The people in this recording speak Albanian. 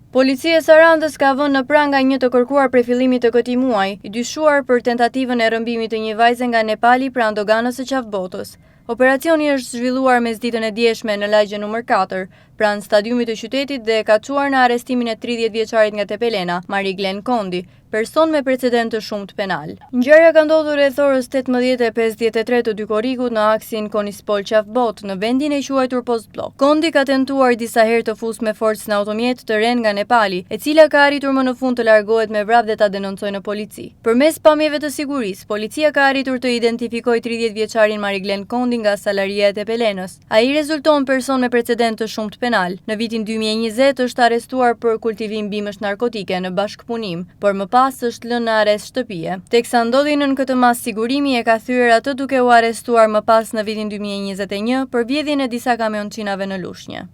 Policia e Sarandës ka vënë në pranga një të kërkuar prej fillimit të këtij muaji, i dyshuar për tentativën e rrëmbimit të një vajze nga Nepali pranë doganës së qafbotës. Operacioni është zhvilluar mesditën e djeshme në lagje nr. 4, pranë stadiumit të qytetit dhe ka çuar në arrestimin e 30 vjeçarit nga Tepelena, Mariglen Kondi, person me precedent të shumtë penal. Ngjarja ka ndodhur rreth orës 18:53 të dykorrikut në aksin Konispol Qafbot në vendin e quajtur Post Blok. Kondi ka tentuar disa herë të fusë me forcë në automjet të ren nga Nepali, e cila ka arritur më në fund të largohet me vrap dhe ta denoncojë në polici. Përmes pamjeve të sigurisë, policia ka arritur të identifikojë 30 vjeçarin Mariglen Kondi nga Salaria e Tepelenës. Ai rezulton person me precedent të shumtë penal. Në vitin 2020 është arrestuar për kultivim bimësh narkotike në bashkëpunim, por më pas është lënë në arrest shtëpie. Teksa ndodhi nën këtë mas sigurimi e ka thyer atë duke u arrestuar më pas në vitin 2021 për vjedhjen e disa kamionçinave në Lushnjë.